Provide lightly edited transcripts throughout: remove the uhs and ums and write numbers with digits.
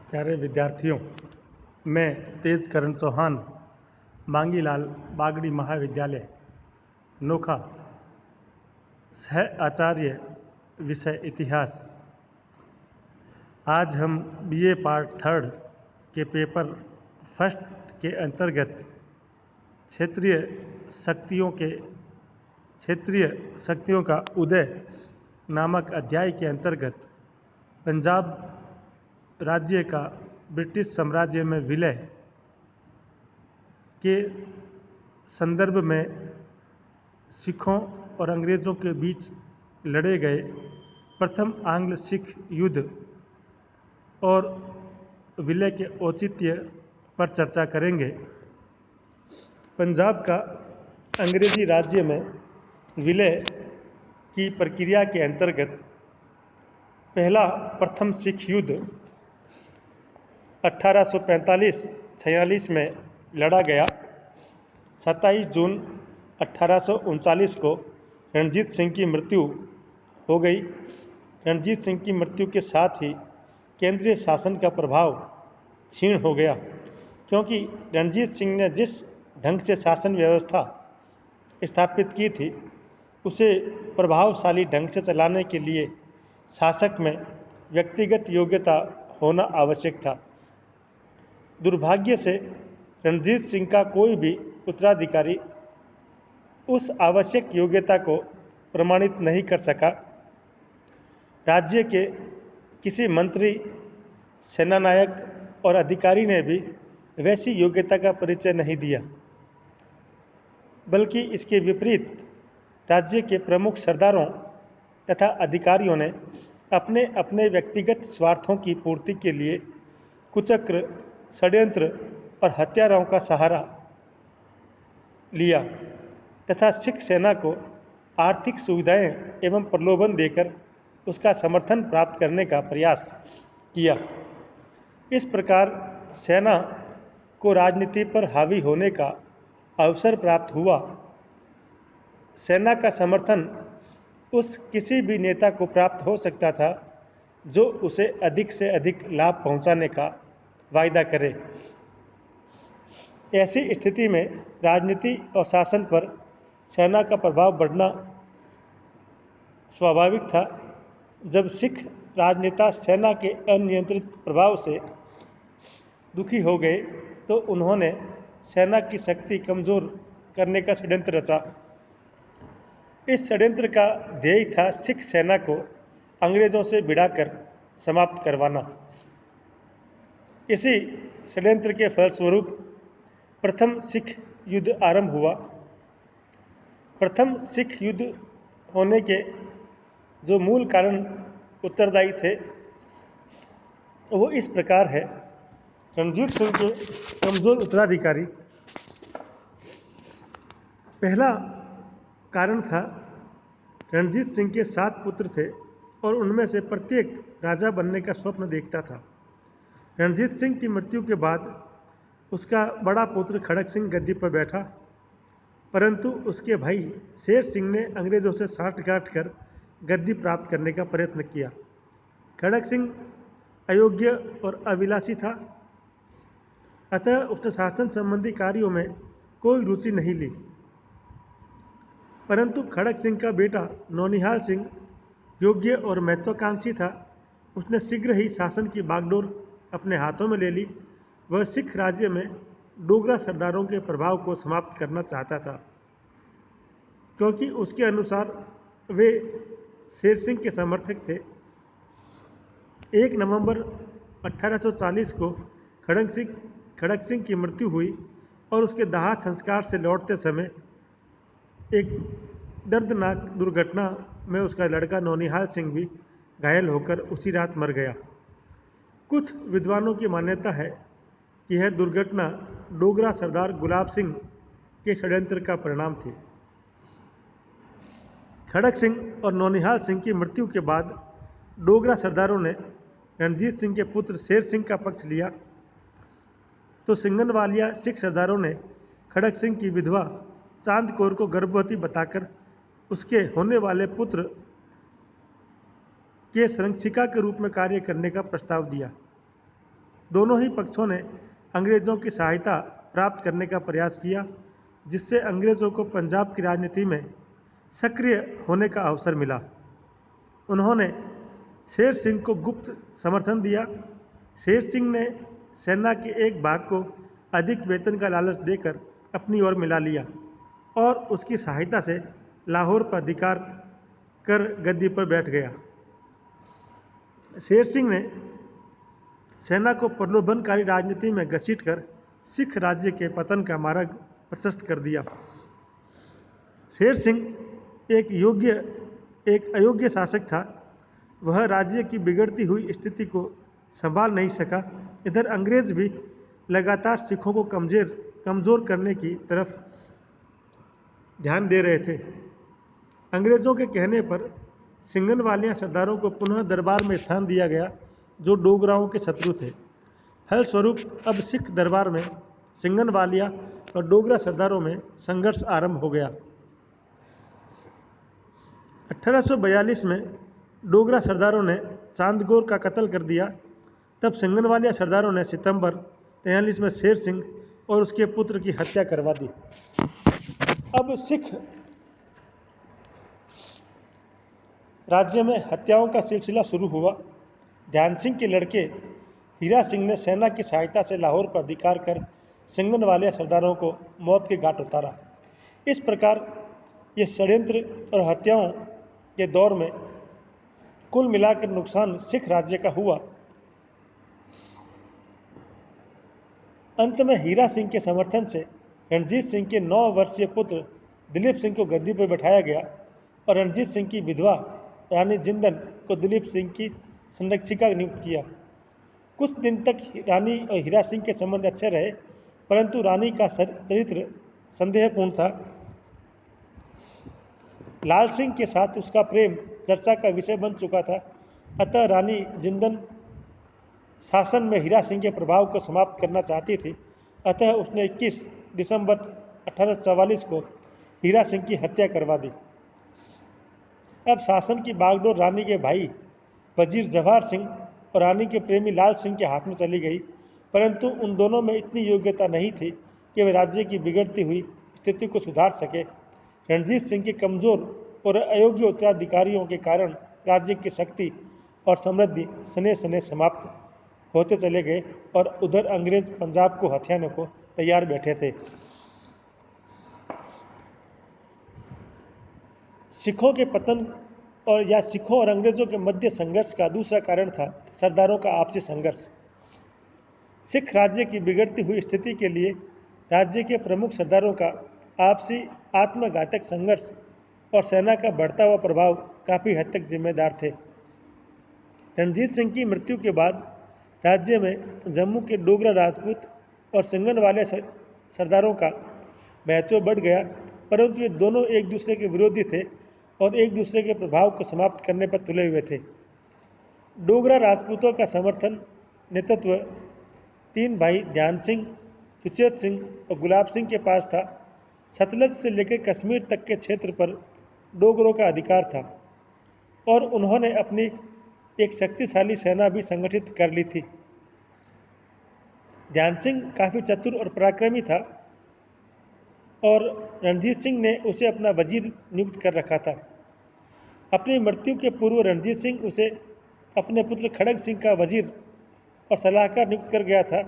प्यारे विद्यार्थियों, मैं तेज करण चौहान, मांगीलाल बागड़ी महाविद्यालय नोखा, सह आचार्य, विषय इतिहास। आज हम बीए पार्ट थर्ड के पेपर फर्स्ट के अंतर्गत क्षेत्रीय शक्तियों का उदय नामक अध्याय के अंतर्गत पंजाब राज्य का ब्रिटिश साम्राज्य में विलय के संदर्भ में सिखों और अंग्रेज़ों के बीच लड़े गए प्रथम आंग्ल सिख युद्ध और विलय के औचित्य पर चर्चा करेंगे। पंजाब का अंग्रेजी राज्य में विलय की प्रक्रिया के अंतर्गत पहला प्रथम सिख युद्ध 1845-46 में लड़ा गया। 27 जून 1839 को रणजीत सिंह की मृत्यु हो गई। रणजीत सिंह की मृत्यु के साथ ही केंद्रीय शासन का प्रभाव क्षीण हो गया, क्योंकि रणजीत सिंह ने जिस ढंग से शासन व्यवस्था स्थापित की थी उसे प्रभावशाली ढंग से चलाने के लिए शासक में व्यक्तिगत योग्यता होना आवश्यक था। दुर्भाग्य से रणजीत सिंह का कोई भी उत्तराधिकारी उस आवश्यक योग्यता को प्रमाणित नहीं कर सका। राज्य के किसी मंत्री, सेनानायक और अधिकारी ने भी वैसी योग्यता का परिचय नहीं दिया, बल्कि इसके विपरीत राज्य के प्रमुख सरदारों तथा अधिकारियों ने अपने अपने व्यक्तिगत स्वार्थों की पूर्ति के लिए कुचक्र, षड्यंत्र और हत्यारों का सहारा लिया तथा सिख सेना को आर्थिक सुविधाएं एवं प्रलोभन देकर उसका समर्थन प्राप्त करने का प्रयास किया। इस प्रकार सेना को राजनीति पर हावी होने का अवसर प्राप्त हुआ। सेना का समर्थन उस किसी भी नेता को प्राप्त हो सकता था जो उसे अधिक से अधिक लाभ पहुंचाने का वायदा करे। ऐसी स्थिति में राजनीति और शासन पर सेना का प्रभाव बढ़ना स्वाभाविक था। जब सिख राजनेता सेना के अनियंत्रित प्रभाव से दुखी हो गए तो उन्होंने सेना की शक्ति कमजोर करने का षड्यंत्र रचा। इस षड्यंत्र का ध्येय था सिख सेना को अंग्रेजों से भिड़ाकर समाप्त करवाना। इसी षड्यंत्र के फलस्वरूप प्रथम सिख युद्ध आरंभ हुआ। प्रथम सिख युद्ध होने के जो मूल कारण उत्तरदायी थे वो इस प्रकार है। रणजीत सिंह के कमजोर उत्तराधिकारी। पहला कारण था रणजीत सिंह के 7 पुत्र थे और उनमें से प्रत्येक राजा बनने का स्वप्न देखता था। रणजीत सिंह की मृत्यु के बाद उसका बड़ा पुत्र खड़क सिंह गद्दी पर बैठा, परंतु उसके भाई शेर सिंह ने अंग्रेजों से साठगांठ कर गद्दी प्राप्त करने का प्रयत्न किया। खड़क सिंह अयोग्य और अविलासी था, अतः उसने शासन संबंधी कार्यों में कोई रुचि नहीं ली। परंतु खड़क सिंह का बेटा नौनिहाल सिंह योग्य और महत्वाकांक्षी था। उसने शीघ्र ही शासन की बागडोर अपने हाथों में ले ली। वह सिख राज्य में डोगरा सरदारों के प्रभाव को समाप्त करना चाहता था, क्योंकि उसके अनुसार वे शेर सिंह के समर्थक थे। 1 नवंबर 1840 को खड़क सिंह की मृत्यु हुई और उसके दाह संस्कार से लौटते समय एक दर्दनाक दुर्घटना में उसका लड़का नौनिहाल सिंह भी घायल होकर उसी रात मर गया। कुछ विद्वानों की मान्यता है कि यह दुर्घटना डोगरा सरदार गुलाब सिंह के षड्यंत्र का परिणाम थी। खड़क सिंह और नौनिहाल सिंह की मृत्यु के बाद डोगरा सरदारों ने रणजीत सिंह के पुत्र शेर सिंह का पक्ष लिया, तो सिंगनवालिया सिख सरदारों ने खड़क सिंह की विधवा चांद कौर को गर्भवती बताकर उसके होने वाले पुत्र के संरक्षिका के रूप में कार्य करने का प्रस्ताव दिया। दोनों ही पक्षों ने अंग्रेज़ों की सहायता प्राप्त करने का प्रयास किया, जिससे अंग्रेज़ों को पंजाब की राजनीति में सक्रिय होने का अवसर मिला। उन्होंने शेर सिंह को गुप्त समर्थन दिया। शेर सिंह ने सेना के एक भाग को अधिक वेतन का लालच देकर अपनी ओर मिला लिया और उसकी सहायता से लाहौर पर अधिकार कर गद्दी पर बैठ गया। शेर सिंह ने सेना को प्रलोभनकारी राजनीति में घसीटकर सिख राज्य के पतन का मार्ग प्रशस्त कर दिया। शेर सिंह एक अयोग्य शासक था। वह राज्य की बिगड़ती हुई स्थिति को संभाल नहीं सका। इधर अंग्रेज भी लगातार सिखों को कमज़ोर करने की तरफ ध्यान दे रहे थे। अंग्रेज़ों के कहने पर सिंगनवालिया सरदारों को पुनः दरबार में स्थान दिया गया, जो डोगराओं के शत्रु थे। फलस्वरूप अब सिख दरबार में सिंगनवालिया और डोगरा सरदारों में संघर्ष आरंभ हो गया। 1842 में डोगरा सरदारों ने चांदगौर का कत्ल कर दिया। तब सिंगनवालिया सरदारों ने सितंबर 43 में शेर सिंह और उसके पुत्र की हत्या करवा दी। अब सिख राज्य में हत्याओं का सिलसिला शुरू हुआ। ध्यान सिंह के लड़के हीरा सिंह ने सेना की सहायता से लाहौर पर अधिकार कर सिंगनवालिया सरदारों को मौत के घाट उतारा। इस प्रकार ये षड्यंत्र और हत्याओं के दौर में कुल मिलाकर नुकसान सिख राज्य का हुआ। अंत में हीरा सिंह के समर्थन से रणजीत सिंह के 9 वर्षीय पुत्र दिलीप सिंह को गद्दी पर बैठाया गया और रणजीत सिंह की विधवा रानी जिंदन को दिलीप सिंह की संरक्षिका नियुक्त किया। कुछ दिन तक रानी और हीरा सिंह के संबंध अच्छे रहे, परंतु रानी का चरित्र संदेहपूर्ण था। लाल सिंह के साथ उसका प्रेम चर्चा का विषय बन चुका था। अतः रानी जिंदन शासन में हीरा सिंह के प्रभाव को समाप्त करना चाहती थी। अतः उसने 21 दिसंबर 1844 को हीरा सिंह की हत्या करवा दी। अब शासन की बागडोर रानी के भाई वजीर जवाहर सिंह और रानी के प्रेमी लाल सिंह के हाथ में चली गई, परंतु उन दोनों में इतनी योग्यता नहीं थी कि वे राज्य की बिगड़ती हुई स्थिति को सुधार सके। रणजीत सिंह के कमज़ोर और अयोग्य उत्तराधिकारियों के कारण राज्य की शक्ति और समृद्धि सने सने समाप्त होते चले गए और उधर अंग्रेज पंजाब को हथियाने को तैयार बैठे थे। सिखों के पतन या सिखों और अंग्रेजों के मध्य संघर्ष का दूसरा कारण था सरदारों का आपसी संघर्ष। सिख राज्य की बिगड़ती हुई स्थिति के लिए राज्य के प्रमुख सरदारों का आपसी आत्मघातक संघर्ष और सेना का बढ़ता हुआ प्रभाव काफ़ी हद तक जिम्मेदार थे। रणजीत सिंह की मृत्यु के बाद राज्य में जम्मू के डोगरा राजपूत और सिंगनवाले सरदारों का महत्व बढ़ गया, परंतु ये दोनों एक दूसरे के विरोधी थे और एक दूसरे के प्रभाव को समाप्त करने पर तुले हुए थे। डोगरा राजपूतों का समर्थन नेतृत्व 3 भाई ध्यान सिंह, सुचेत सिंह और गुलाब सिंह के पास था। सतलज से लेकर कश्मीर तक के क्षेत्र पर डोगरों का अधिकार था और उन्होंने अपनी एक शक्तिशाली सेना भी संगठित कर ली थी। ध्यान सिंह काफ़ी चतुर और पराक्रमी था और रणजीत सिंह ने उसे अपना वजीर नियुक्त कर रखा था। अपनी मृत्यु के पूर्व रणजीत सिंह उसे अपने पुत्र खड़ग सिंह का वजीर और सलाहकार नियुक्त कर गया था।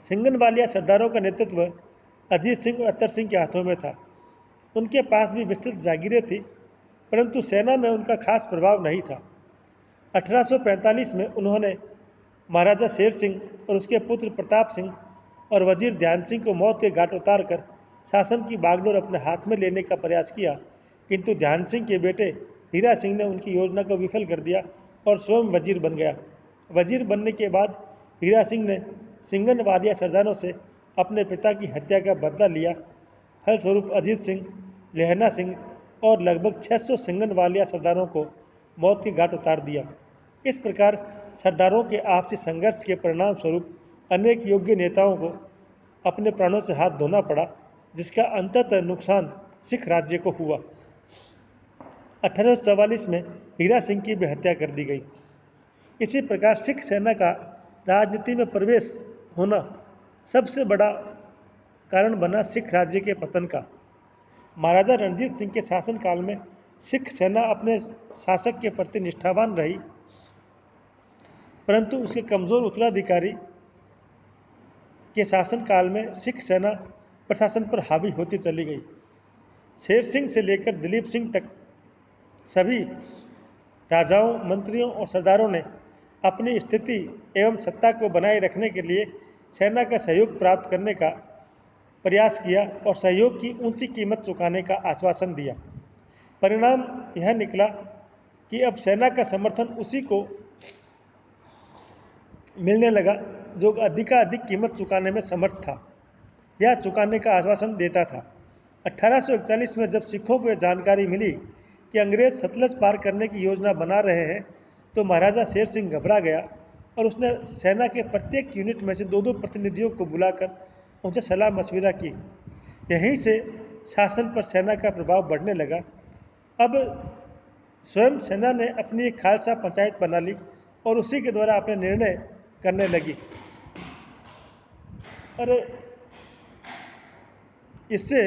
सिंगनवालिया सरदारों का नेतृत्व अजीत सिंह और अत्तर सिंह के हाथों में था। उनके पास भी विस्तृत जागीरें थी, परंतु सेना में उनका खास प्रभाव नहीं था। 1845 में उन्होंने महाराजा शेर सिंह और उसके पुत्र प्रताप सिंह और वजीर ध्यान सिंह को मौत के घाट उतार कर शासन की बागडोर अपने हाथ में लेने का प्रयास किया, किंतु ध्यान सिंह के बेटे हीरा सिंह ने उनकी योजना को विफल कर दिया और स्वयं वजीर बन गया। वजीर बनने के बाद हीरा सिंह ने सिंगनवालिया सरदारों से अपने पिता की हत्या का बदला लिया। फलस्वरूप अजीत सिंह, लहना सिंह और लगभग 600 सिंगनवालिया सरदारों को मौत के घाट उतार दिया। इस प्रकार सरदारों के आपसी संघर्ष के परिणाम स्वरूप अनेक योग्य नेताओं को अपने प्राणों से हाथ धोना पड़ा, जिसका अंततः नुकसान सिख राज्य को हुआ। 1844 में हीरा सिंह की भी हत्या कर दी गई। इसी प्रकार सिख सेना का राजनीति में प्रवेश होना सबसे बड़ा कारण बना सिख राज्य के पतन का। महाराजा रणजीत सिंह के शासनकाल में सिख सेना अपने शासक के प्रति निष्ठावान रही, परंतु उसके कमज़ोर उत्तराधिकारी के शासनकाल में सिख सेना प्रशासन पर हावी होती चली गई। शेर सिंह से लेकर दिलीप सिंह तक सभी राजाओं, मंत्रियों और सरदारों ने अपनी स्थिति एवं सत्ता को बनाए रखने के लिए सेना का सहयोग प्राप्त करने का प्रयास किया और सहयोग की ऊंची कीमत चुकाने का आश्वासन दिया। परिणाम यह निकला कि अब सेना का समर्थन उसी को मिलने लगा जो अधिकाधिक कीमत चुकाने में समर्थ था या चुकाने का आश्वासन देता था। 1841 में जब सिखों को यह जानकारी मिली कि अंग्रेज सतलज पार करने की योजना बना रहे हैं, तो महाराजा शेर सिंह घबरा गया और उसने सेना के प्रत्येक यूनिट में से 2-2 प्रतिनिधियों को बुलाकर उनसे सलाह मशविरा की। यहीं से शासन पर सेना का प्रभाव बढ़ने लगा। अब स्वयं सेना ने अपनी एक खालसा पंचायत बना ली और उसी के द्वारा अपने निर्णय करने लगी और इससे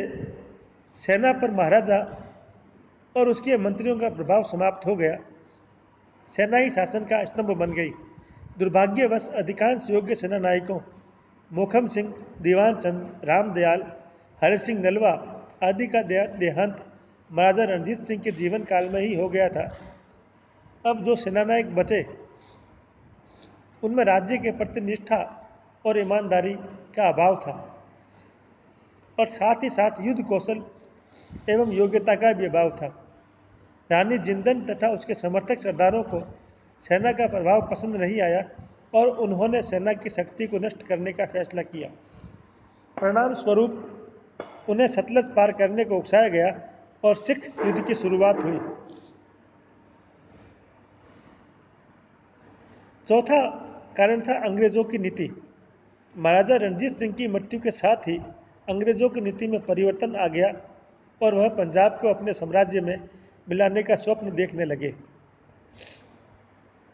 सेना पर महाराजा और उसके मंत्रियों का प्रभाव समाप्त हो गया। सेना ही शासन का स्तंभ बन गई। दुर्भाग्यवश अधिकांश योग्य सेना नायकों मोखम सिंह, दीवान चंद, रामदयाल, हरि सिंह नलवा आदि का देहांत महाराजा रणजीत सिंह के जीवन काल में ही हो गया था। अब जो सेनानायक बचे उनमें राज्य के प्रति निष्ठा और ईमानदारी का अभाव था और साथ ही साथ युद्ध कौशल एवं योग्यता का भी अभाव था। रानी जिंदन तथा उसके समर्थक सरदारों को सेना का प्रभाव पसंद नहीं आया और उन्होंने सेना की शक्ति को नष्ट करने का फैसला किया। परिणाम स्वरूप उन्हें सतलज पार करने को उकसाया गया और सिख युद्ध की शुरुआत हुई। चौथा कारण था अंग्रेजों की नीति। महाराजा रणजीत सिंह की मृत्यु के साथ ही अंग्रेजों की नीति में परिवर्तन आ गया और वह पंजाब को अपने साम्राज्य में मिलाने का स्वप्न देखने लगे।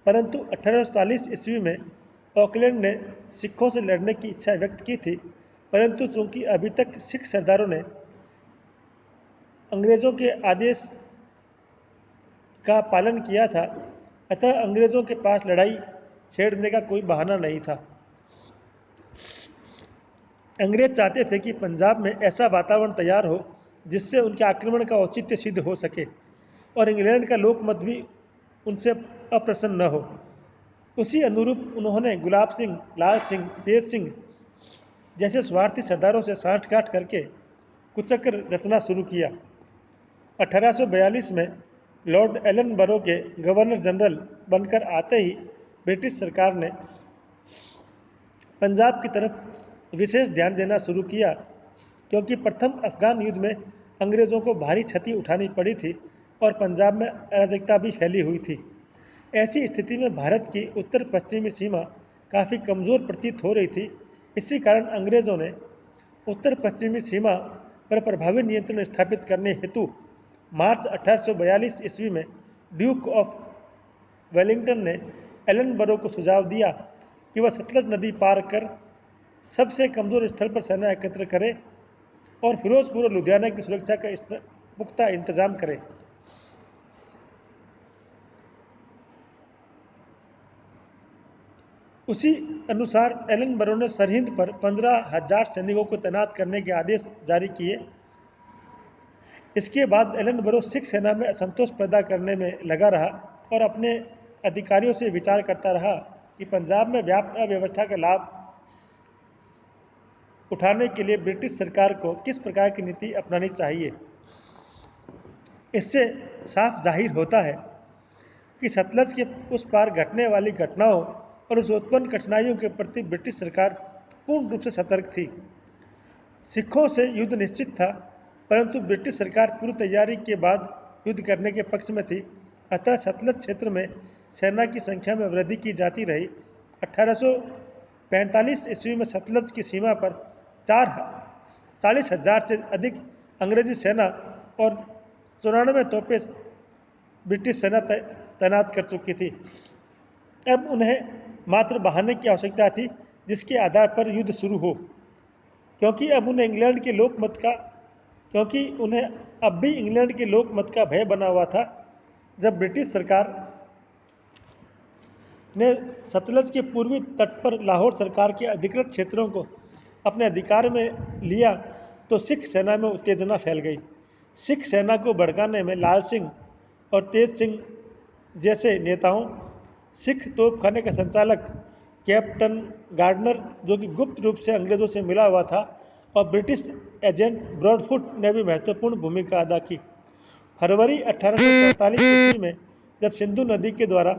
परंतु 1840 ईस्वी में ऑकलैंड ने सिखों से लड़ने की इच्छा व्यक्त की थी, परंतु चूंकि अभी तक सिख सरदारों ने अंग्रेजों के आदेश का पालन किया था, अतः अंग्रेजों के पास लड़ाई छेड़ने का कोई बहाना नहीं था। अंग्रेज चाहते थे कि पंजाब में ऐसा वातावरण तैयार हो जिससे उनके आक्रमण का औचित्य सिद्ध हो सके और इंग्लैंड का लोकमत भी उनसे अप्रसन्न न हो। उसी अनुरूप उन्होंने गुलाब सिंह, लाल सिंह, तेज सिंह जैसे स्वार्थी सरदारों से साठगांठ करके कुचक्र रचना शुरू किया। 1842 में लॉर्ड एलनबरो के गवर्नर जनरल बनकर आते ही ब्रिटिश सरकार ने पंजाब की तरफ विशेष ध्यान देना शुरू किया, क्योंकि प्रथम अफगान युद्ध में अंग्रेज़ों को भारी क्षति उठानी पड़ी थी और पंजाब में अराजकता भी फैली हुई थी। ऐसी स्थिति में भारत की उत्तर पश्चिमी सीमा काफ़ी कमज़ोर प्रतीत हो रही थी। इसी कारण अंग्रेज़ों ने उत्तर पश्चिमी सीमा पर प्रभावी नियंत्रण स्थापित करने हेतु मार्च 1842 ईस्वी में ड्यूक ऑफ वेलिंगटन ने एलनबरो को सुझाव दिया कि वह सतलज नदी पार कर सबसे कमज़ोर स्थल पर सेना एकत्र करे और फिरोजपुर और लुधियाना की सुरक्षा का पुख्ता इंतजाम करे। उसी अनुसार एलनबरो ने सरहिंद पर 15,000 सैनिकों को तैनात करने के आदेश जारी किए। इसके बाद एलनबरो सिख सेना में असंतोष पैदा करने में लगा रहा और अपने अधिकारियों से विचार करता रहा कि पंजाब में व्याप्त अव्यवस्था का लाभ उठाने के लिए ब्रिटिश सरकार को किस प्रकार की नीति अपनानी चाहिए। इससे साफ जाहिर होता है कि सतलज के उस पार घटने वाली घटनाओं और उस उत्पन्न कठिनाइयों के प्रति ब्रिटिश सरकार पूर्ण रूप से सतर्क थी। सिखों से युद्ध निश्चित था, परंतु ब्रिटिश सरकार पूर्व तैयारी के बाद युद्ध करने के पक्ष में थी, अतः सतलज क्षेत्र में सेना की संख्या में वृद्धि की जाती रही। 1845 ईस्वी में सतलज की सीमा पर 40,000 से अधिक अंग्रेजी सेना और 94 तोपें ब्रिटिश सेना तैनात कर चुकी थी। अब उन्हें मात्र बहाने की आवश्यकता थी जिसके आधार पर युद्ध शुरू हो, क्योंकि उन्हें अब भी इंग्लैंड के लोकमत का भय बना हुआ था। जब ब्रिटिश सरकार ने सतलज के पूर्वी तट पर लाहौर सरकार के अधिकृत क्षेत्रों को अपने अधिकार में लिया तो सिख सेना में उत्तेजना फैल गई। सिख सेना को भड़काने में लाल सिंह और तेज सिंह जैसे नेताओं, सिख तोपखाने का संचालक कैप्टन गार्डनर, जो कि गुप्त रूप से अंग्रेज़ों से मिला हुआ था, और ब्रिटिश एजेंट ब्रॉडफुट ने भी महत्वपूर्ण भूमिका अदा की। फरवरी 1845 ईस्वी में जब सिंधु नदी के द्वारा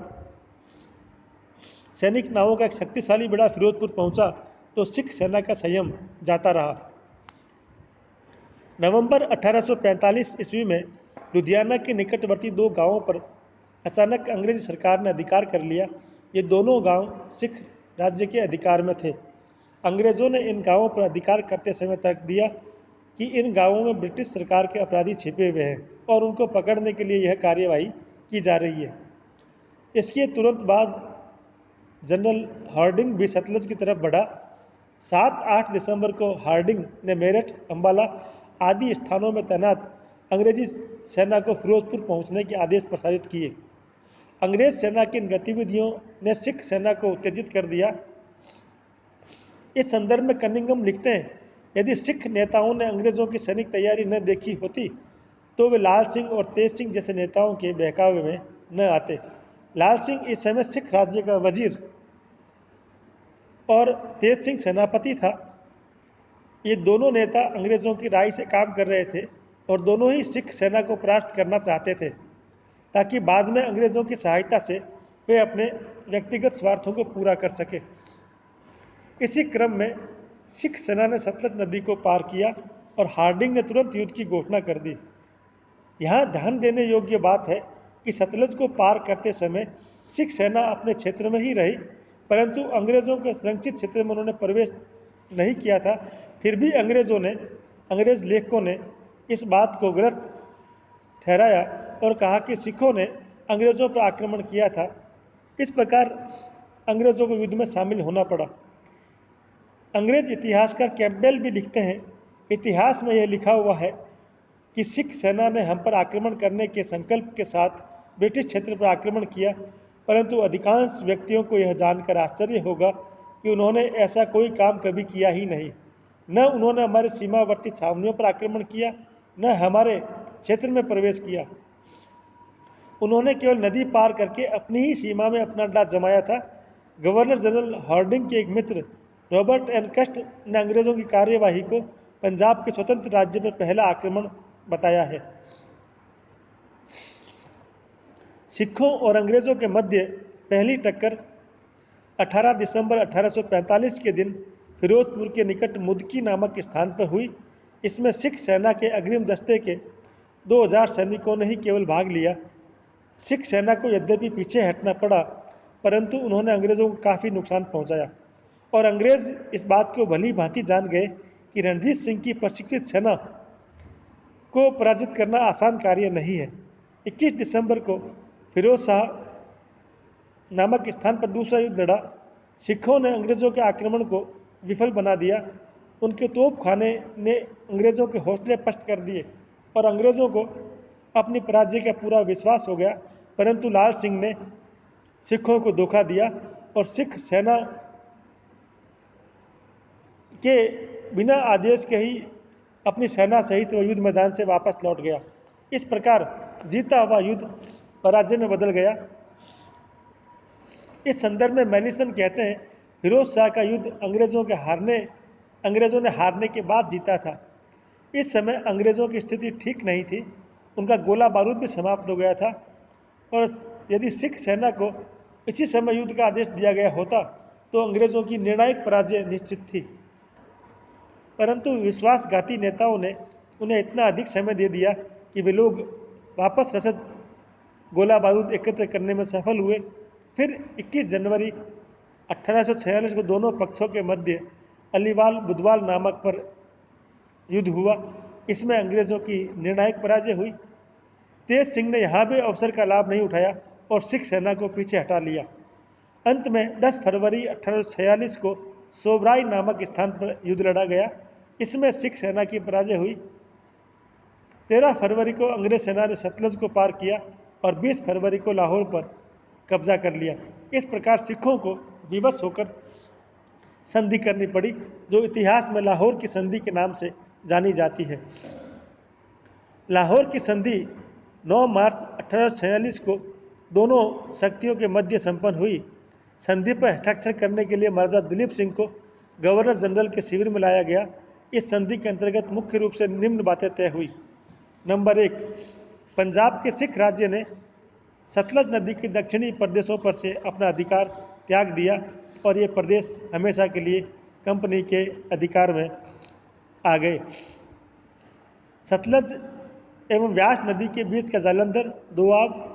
सैनिक नावों का एक शक्तिशाली बेड़ा फिरोजपुर पहुंचा तो सिख सेना का संयम जाता रहा। नवंबर 1845 ईस्वी में लुधियाना के निकटवर्ती दो गांवों पर अचानक अंग्रेजी सरकार ने अधिकार कर लिया। ये दोनों गांव सिख राज्य के अधिकार में थे। अंग्रेज़ों ने इन गांवों पर अधिकार करते समय तर्क दिया कि इन गांवों में ब्रिटिश सरकार के अपराधी छिपे हुए हैं और उनको पकड़ने के लिए यह कार्यवाही की जा रही है। इसके तुरंत बाद जनरल हार्डिंग भी सतलज की तरफ बढ़ा। 7-8 दिसंबर को हार्डिंग ने मेरठ, अम्बाला आदि स्थानों में तैनात अंग्रेजी सेना को फिरोजपुर पहुंचने के आदेश प्रसारित किए। अंग्रेज सेना की इन गतिविधियों ने सिख सेना को उत्तेजित कर दिया। इस संदर्भ में कनिंघम लिखते हैं, यदि सिख नेताओं ने अंग्रेजों की सैनिक तैयारी न देखी होती तो वे लाल सिंह और तेज सिंह जैसे नेताओं के बहकावे में न आते। लाल सिंह इस समय सिख राज्य का वजीर और तेज सिंह सेनापति था। ये दोनों नेता अंग्रेज़ों की राय से काम कर रहे थे और दोनों ही सिख सेना को परास्त करना चाहते थे ताकि बाद में अंग्रेज़ों की सहायता से वे अपने व्यक्तिगत स्वार्थों को पूरा कर सके। इसी क्रम में सिख सेना ने सतलज नदी को पार किया और हार्डिंग ने तुरंत युद्ध की घोषणा कर दी। यहाँ ध्यान देने योग्य बात है कि सतलज को पार करते समय सिख सेना अपने क्षेत्र में ही रही, परंतु अंग्रेज़ों के संरक्षित क्षेत्र में उन्होंने प्रवेश नहीं किया था। फिर भी अंग्रेज़ लेखकों ने इस बात को गलत ठहराया और कहा कि सिखों ने अंग्रेज़ों पर आक्रमण किया था। इस प्रकार अंग्रेज़ों को युद्ध में शामिल होना पड़ा। अंग्रेज इतिहासकार कैम्पबेल भी लिखते हैं, इतिहास में यह लिखा हुआ है कि सिख सेना ने हम पर आक्रमण करने के संकल्प के साथ ब्रिटिश क्षेत्र पर आक्रमण किया, परंतु अधिकांश व्यक्तियों को यह जानकर आश्चर्य होगा कि उन्होंने ऐसा कोई काम कभी किया ही नहीं। न उन्होंने हमारे सीमावर्ती छावनियों पर आक्रमण किया, न हमारे क्षेत्र में प्रवेश किया। उन्होंने केवल नदी पार करके अपनी ही सीमा में अपना अड्डा जमाया था। गवर्नर जनरल हार्डिंग के एक मित्र रॉबर्ट एन कस्ट ने अंग्रेज़ों की कार्यवाही को पंजाब के स्वतंत्र राज्य पर पहला आक्रमण बताया है। सिखों और अंग्रेज़ों के मध्य पहली टक्कर 18 दिसंबर 1845 के दिन फिरोजपुर के निकट मुदकी नामक स्थान पर हुई। इसमें सिख सेना के अग्रिम दस्ते के 2000 सैनिकों ने ही केवल भाग लिया। सिख सेना को यद्यपि पीछे हटना पड़ा, परंतु उन्होंने अंग्रेज़ों को काफ़ी नुकसान पहुंचाया और अंग्रेज़ इस बात को भली भांति जान गए कि रणजीत सिंह की प्रशिक्षित सेना को पराजित करना आसान कार्य नहीं है। 21 दिसंबर को फिरोज शाह नामक स्थान पर दूसरा युद्ध लड़ा। सिखों ने अंग्रेज़ों के आक्रमण को विफल बना दिया। उनके तोपखाने ने अंग्रेज़ों के हौसले पस्त कर दिए और अंग्रेज़ों को अपनी पराजय का पूरा विश्वास हो गया, परंतु लाल सिंह ने सिखों को धोखा दिया और सिख सेना के बिना आदेश के ही अपनी सेना सहित वह युद्ध मैदान से वापस लौट गया। इस प्रकार जीता हुआ युद्ध पराजय में बदल गया। इस संदर्भ में मैलिसन कहते हैं, फिरोज शाह का युद्ध अंग्रेज़ों ने हारने के बाद जीता था। इस समय अंग्रेज़ों की स्थिति ठीक नहीं थी, उनका गोला बारूद भी समाप्त हो गया था और यदि सिख सेना को इसी समय युद्ध का आदेश दिया गया होता तो अंग्रेज़ों की निर्णायक पराजय निश्चित थी। परंतु विश्वासघाती नेताओं ने उन्हें इतना अधिक समय दे दिया कि वे लोग वापस रसद गोला बारूद एकत्र करने में सफल हुए। फिर 21 जनवरी 1846 को दोनों पक्षों के मध्य अलीवाल बुधवाल नामक पर युद्ध हुआ। इसमें अंग्रेज़ों की निर्णायक पराजय हुई। तेज सिंह ने यहाँ भी अवसर का लाभ नहीं उठाया और सिख सेना को पीछे हटा लिया। अंत में 10 फरवरी 1846 को सोबराई नामक स्थान पर युद्ध लड़ा गया। इसमें सिख सेना की पराजय हुई। 13 फरवरी को अंग्रेज सेना ने सतलज को पार किया और 20 फरवरी को लाहौर पर कब्जा कर लिया। इस प्रकार सिखों को विवश होकर संधि करनी पड़ी, जो इतिहास में लाहौर की संधि के नाम से जानी जाती है। लाहौर की संधि 9 मार्च 1846 को दोनों शक्तियों के मध्य संपन्न हुई। संधि पर हस्ताक्षर करने के लिए महाराजा दिलीप सिंह को गवर्नर जनरल के शिविर में लाया गया। इस संधि के अंतर्गत मुख्य रूप से निम्न बातें तय हुई। नंबर 1, पंजाब के सिख राज्य ने सतलज नदी के दक्षिणी प्रदेशों पर से अपना अधिकार त्याग दिया और ये प्रदेश हमेशा के लिए कंपनी के अधिकार में आ गए। सतलज एवं व्यास नदी के बीच का जालंधर, दोआब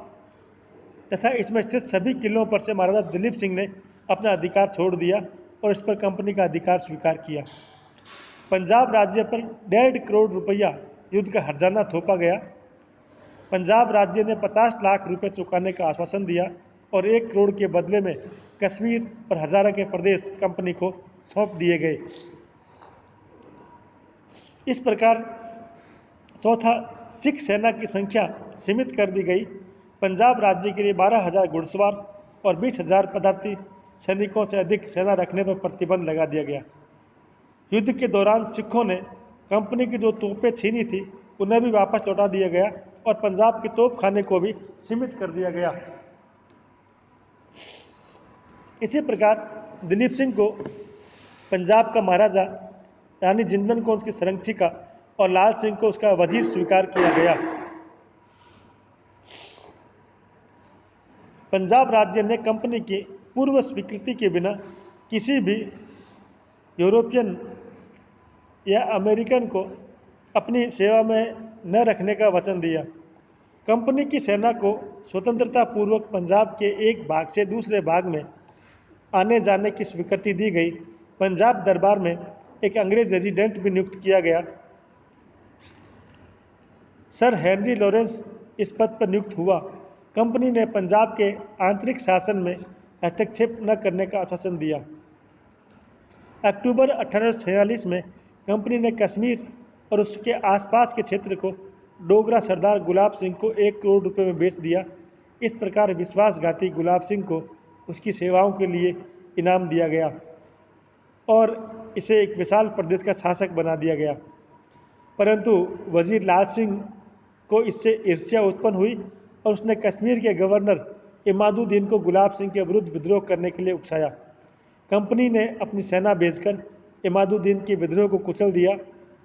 तथा इसमें स्थित सभी किलों पर से महाराजा दिलीप सिंह ने अपना अधिकार छोड़ दिया और इस पर कंपनी का अधिकार स्वीकार किया। पंजाब राज्य पर 1.5 करोड़ रुपया युद्ध का हर्जाना थोपा गया। पंजाब राज्य ने 50 लाख रुपए चुकाने का आश्वासन दिया और 1 करोड़ के बदले में कश्मीर और हजारा के प्रदेश कंपनी को सौंप दिए गए। इस प्रकार चौथा, सिख सेना की संख्या सीमित कर दी गई। पंजाब राज्य के लिए 12,000 घुड़सवार और 20,000 पदाती सैनिकों से अधिक सेना रखने पर प्रतिबंध लगा दिया गया। युद्ध के दौरान सिखों ने कंपनी की जो तोपें छीनी थी उन्हें भी वापस लौटा दिया गया और पंजाब के तोपखाने को भी सीमित कर दिया गया। इसी प्रकार दिलीप सिंह को पंजाब का महाराजा, रानी जिंदन को उसकी संरक्षिका और लाल सिंह को उसका वजीर स्वीकार किया गया। पंजाब राज्य ने कंपनी की पूर्व स्वीकृति के बिना किसी भी यूरोपियन या अमेरिकन को अपनी सेवा में न रखने का वचन दिया। कंपनी की सेना को स्वतंत्रता पूर्वक पंजाब के एक भाग से दूसरे भाग में आने जाने की स्वीकृति दी गई। पंजाब दरबार में एक अंग्रेज रेजिडेंट भी नियुक्त किया गया। सर हेनरी लॉरेंस इस पद पर नियुक्त हुआ। कंपनी ने पंजाब के आंतरिक शासन में हस्तक्षेप न करने का आश्वासन दिया। अक्टूबर 1846 में कंपनी ने कश्मीर और उसके आसपास के क्षेत्र को डोगरा सरदार गुलाब सिंह को 1 करोड़ रुपए में बेच दिया। इस प्रकार विश्वासघाती गुलाब सिंह को उसकी सेवाओं के लिए इनाम दिया गया और इसे एक विशाल प्रदेश का शासक बना दिया गया। परंतु वजीर लाल सिंह को इससे ईर्ष्या उत्पन्न हुई और उसने कश्मीर के गवर्नर इमादुद्दीन को गुलाब सिंह के विरुद्ध विद्रोह करने के लिए उकसाया। कंपनी ने अपनी सेना भेजकर इमादुद्दीन के विद्रोह को कुचल दिया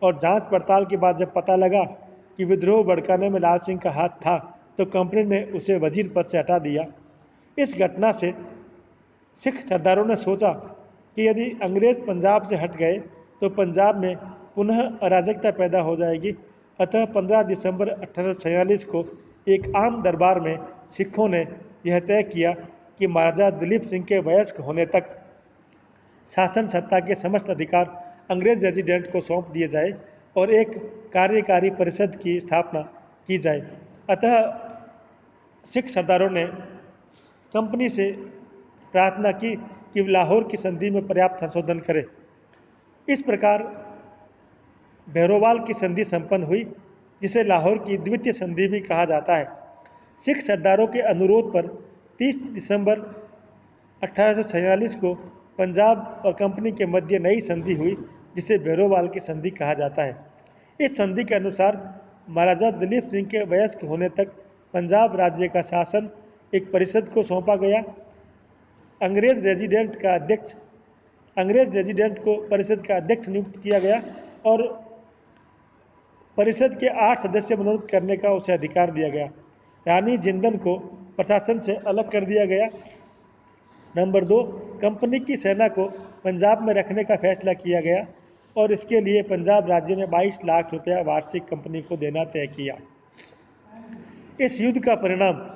और जांच पड़ताल के बाद जब पता लगा कि विद्रोह भड़काने में लाल सिंह का हाथ था, तो कंपनी ने उसे वजीर पद से हटा दिया। इस घटना से सिख सरदारों ने सोचा कि यदि अंग्रेज पंजाब से हट गए तो पंजाब में पुनः अराजकता पैदा हो जाएगी। अतः 15 दिसंबर 1846 को एक आम दरबार में सिखों ने यह तय किया कि महाराजा दिलीप सिंह के वयस्क होने तक शासन सत्ता के समस्त अधिकार अंग्रेज रेजिडेंट को सौंप दिए जाए और एक कार्यकारी परिषद की स्थापना की जाए। अतः सिख सरदारों ने कंपनी से प्रार्थना की कि लाहौर की संधि में पर्याप्त संशोधन करे। इस प्रकार भैरोवाल की संधि संपन्न हुई, जिसे लाहौर की द्वितीय संधि भी कहा जाता है। सिख सरदारों के अनुरोध पर 30 दिसंबर 1846 को पंजाब और कंपनी के मध्य नई संधि हुई, जिसे भैरोवाल की संधि कहा जाता है। इस संधि के अनुसार महाराजा दिलीप सिंह के वयस्क होने तक पंजाब राज्य का शासन एक परिषद को सौंपा गया। अंग्रेज रेजिडेंट को परिषद का अध्यक्ष नियुक्त किया गया और परिषद के 8 सदस्य मनोनीत करने का उसे अधिकार दिया गया। रानी जिंदन को प्रशासन से अलग कर दिया गया। नंबर 2, कंपनी की सेना को पंजाब में रखने का फैसला किया गया और इसके लिए पंजाब राज्य ने 22 लाख रुपया वार्षिक कंपनी को देना तय किया। इस युद्ध का परिणाम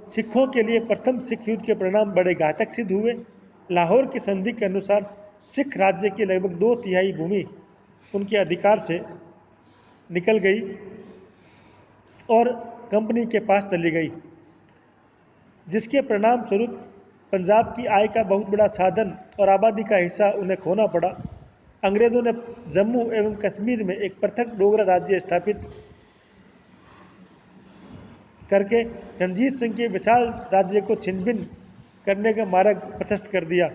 सिखों के लिए प्रथम सिख युद्ध के परिणाम बड़े घातक सिद्ध हुए। लाहौर की संधि के अनुसार सिख राज्य की लगभग 2/3 भूमि उनके अधिकार से निकल गई और कंपनी के पास चली गई, जिसके परिणाम स्वरूप पंजाब की आय का बहुत बड़ा साधन और आबादी का हिस्सा उन्हें खोना पड़ा। अंग्रेज़ों ने जम्मू एवं कश्मीर में एक पृथक डोगरा राज्य स्थापित करके रणजीत सिंह के विशाल राज्य को छिन्न-भिन्न करने का मार्ग प्रशस्त कर दिया।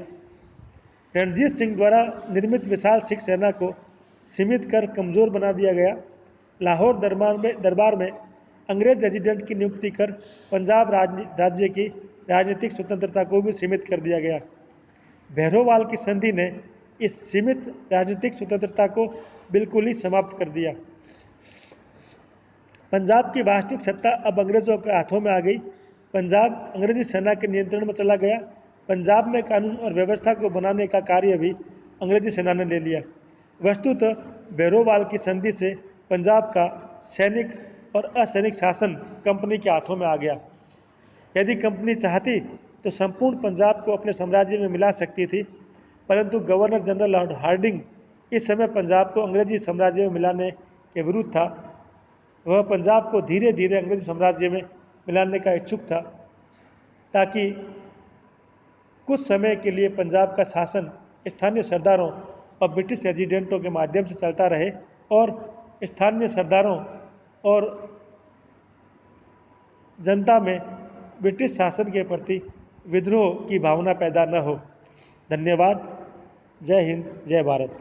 रणजीत सिंह द्वारा निर्मित विशाल सिख सेना को सीमित कर कमज़ोर बना दिया गया। लाहौर दरबार में अंग्रेज रेजिडेंट की नियुक्ति कर पंजाब राज्य की राजनीतिक स्वतंत्रता को भी सीमित कर दिया गया। भैरोवाल की संधि ने इस सीमित राजनीतिक स्वतंत्रता को बिल्कुल ही समाप्त कर दिया। पंजाब की वास्तविक सत्ता अब अंग्रेज़ों के हाथों में आ गई। पंजाब अंग्रेजी सेना के नियंत्रण में चला गया। पंजाब में कानून और व्यवस्था को बनाने का कार्य भी अंग्रेजी सेना ने ले लिया। वस्तुतः भैरोवाल की संधि से पंजाब का सैनिक और असैनिक शासन कंपनी के हाथों में आ गया। यदि कंपनी चाहती तो संपूर्ण पंजाब को अपने साम्राज्य में मिला सकती थी, परंतु गवर्नर जनरल लॉर्ड हार्डिंग इस समय पंजाब को अंग्रेजी साम्राज्य में मिलाने के विरुद्ध था। वह पंजाब को धीरे धीरे अंग्रेजी साम्राज्य में मिलाने का इच्छुक था, ताकि कुछ समय के लिए पंजाब का शासन स्थानीय सरदारों और ब्रिटिश रेजिडेंटों के माध्यम से चलता रहे और स्थानीय सरदारों और जनता में ब्रिटिश शासन के प्रति विद्रोह की भावना पैदा न हो। धन्यवाद। जय हिंद, जय भारत।